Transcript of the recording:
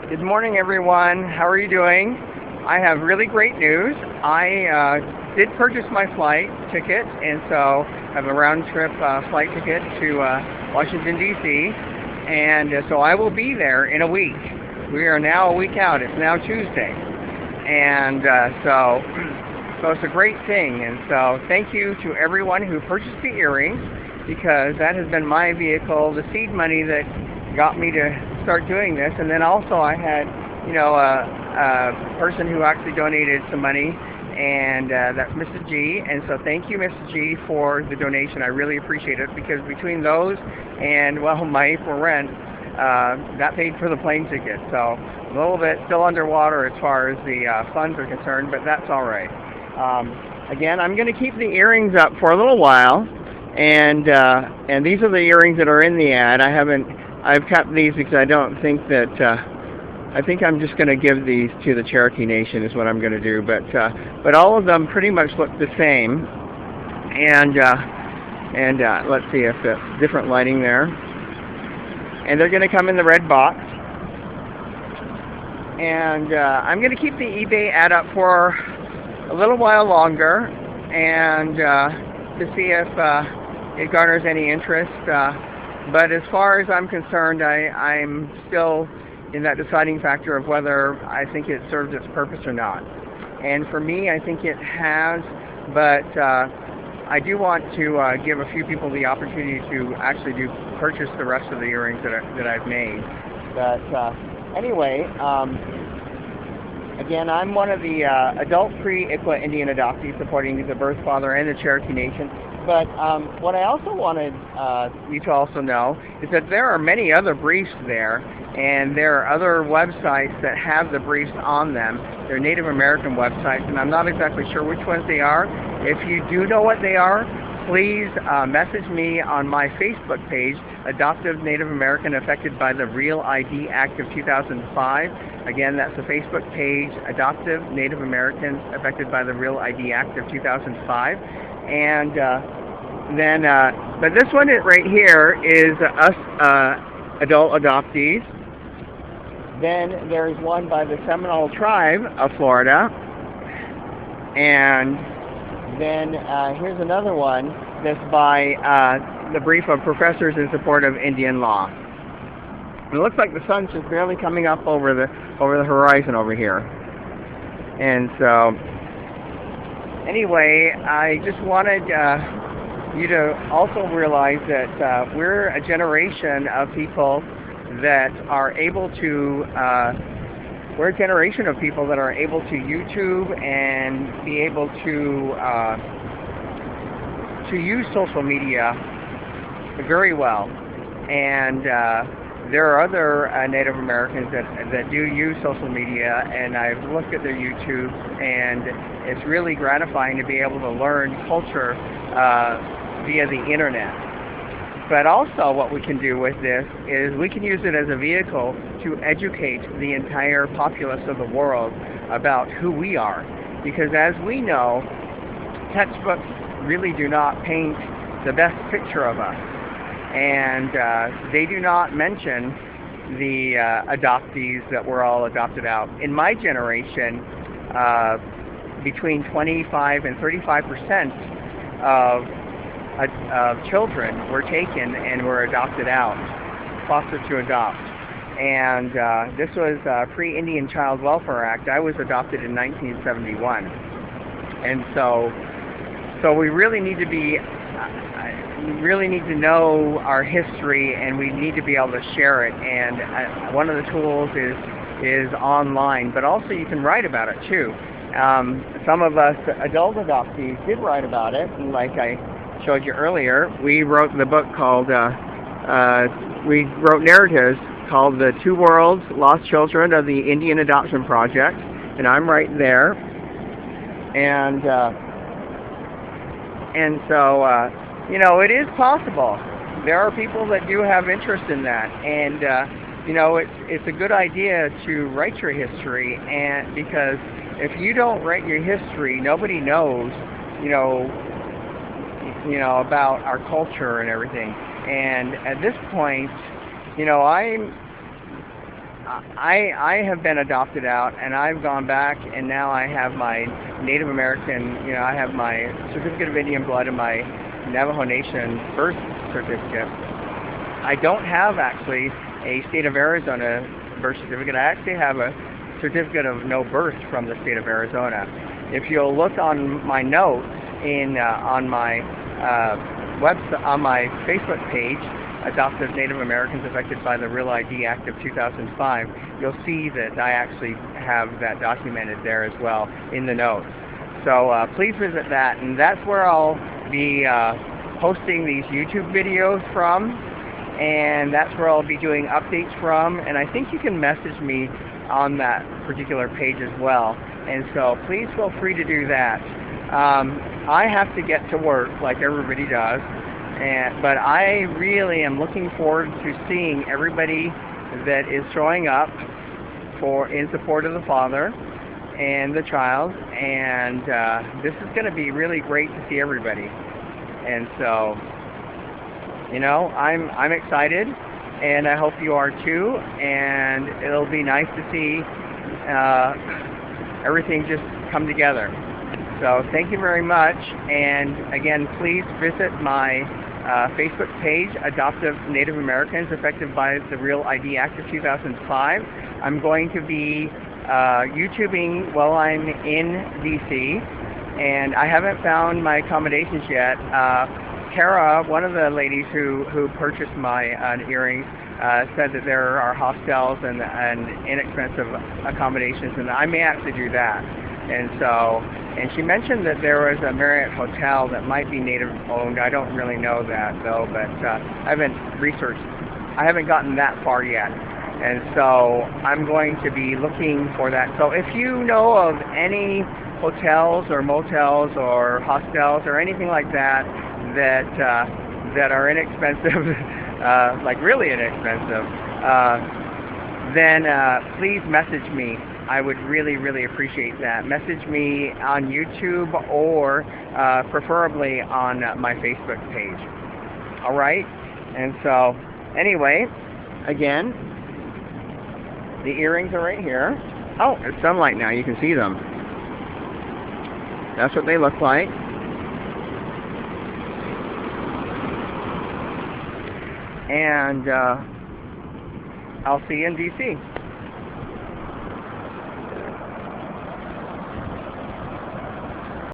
Good morning, everyone. How are you doing? I have really great news. I did purchase my flight ticket, and so I have a round-trip flight ticket to Washington, D.C., and so I will be there in a week. We are now a week out. It's now Tuesday, and so it's a great thing. And so thank you to everyone who purchased the earrings, because that has been my vehicle, the seed money that got me to start doing this. And then also I had, a person who actually donated some money, and that's Mrs. G. And so thank you, Mrs. G, for the donation. I really appreciate it, because between those and, well, my April rent, that paid for the plane ticket. So a little bit still underwater as far as the funds are concerned, but that's all right. Again, I'm going to keep the earrings up for a little while, and these are the earrings that are in the ad. I've kept these because I don't think that, I think I'm just going to give these to the Cherokee Nation is what I'm going to do. But all of them pretty much look the same. And let's see if it's different lighting there. And they're going to come in the red box. And I'm going to keep the eBay ad up for a little while longer, and to see if it garners any interest. But as far as I'm concerned, I'm still in that deciding factor of whether I think it serves its purpose or not. And for me, I think it has, but I do want to give a few people the opportunity to actually purchase the rest of the earrings that I've made. But anyway, again, I'm one of the adult pre-ICWA Indian adoptees supporting the birth father and the Cherokee Nation. But what I also wanted you to also know is that there are many other briefs there, and there are other websites that have the briefs on them. They're Native American websites, and I'm not exactly sure which ones they are. If you do know what they are, please message me on my Facebook page, Adoptive Native American Affected by the Real ID Act of 2005. Again, that's the Facebook page, Adoptive Native Americans Affected by the Real ID Act of 2005. And but this one right here is us adult adoptees. Then there's one by the Seminole Tribe of Florida. And then here's another one that's by the brief of Professors in Support of Indian Law. It looks like the sun's just barely coming up over the horizon over here. And so anyway, I just wanted you to also realize that we're a generation of people that are able to we're a generation of people that are able to YouTube and be able to use social media very well. And there are other Native Americans that do use social media, and I've looked at their YouTube, and it's really gratifying to be able to learn culture via the internet. But also what we can do with this is we can use it as a vehicle to educate the entire populace of the world about who we are. Because as we know, textbooks really do not paint the best picture of us. And they do not mention the adoptees that were all adopted out. In my generation, between 25 and 35% of children were taken and were adopted out, fostered to adopt. And this was pre-Indian Child Welfare Act. I was adopted in 1971. And so we really need to be really need to know our history, and we need to be able to share it. And one of the tools is online, but also you can write about it too. Some of us adult adoptees did write about it, and like I showed you earlier, we wrote the book called we wrote narratives called The Two Worlds, Lost Children of the Indian Adoption Project, and I'm right there. And so it is possible. There are people that do have interest in that, and it's a good idea to write your history, and because if you don't write your history, nobody knows, about our culture and everything. And at this point, I have been adopted out, and I've gone back, and now I have my Native American, I have my certificate of Indian blood and my Navajo Nation birth certificate. I don't have actually a state of Arizona birth certificate. I actually have a certificate of no birth from the state of Arizona. If you'll look on my notes on my website, on my Facebook page, Adoptive Native Americans Affected by the Real ID Act of 2005, you'll see that I actually have that documented there as well in the notes. So please visit that, and that's where I'll be posting these YouTube videos from, and that's where I'll be doing updates from, and I think you can message me on that particular page as well, and so please feel free to do that. I have to get to work like everybody does, but I really am looking forward to seeing everybody that is showing up in support of the father and the child, and this is going to be really great to see everybody. And so, I'm excited, and I hope you are too, and it'll be nice to see everything just come together. So thank you very much, and again, please visit my Facebook page, Adoptive Native Americans Affected by the Real ID Act of 2005. I'm going to be YouTubing while I'm in DC, and I haven't found my accommodations yet. Kara, one of the ladies who purchased my earrings, said that there are hostels and inexpensive accommodations, and I may actually do that. And she mentioned that there was a Marriott hotel that might be Native owned. I don't really know that though, but I haven't gotten that far yet. And so I'm going to be looking for that. So if you know of any hotels or motels or hostels or anything like that that are inexpensive, like really inexpensive, then please message me. I would really, really appreciate that. Message me on YouTube or preferably on my Facebook page. All right? And so, anyway, again, the earrings are right here. Oh, it's sunlight now. You can see them. That's what they look like. And I'll see you in DC.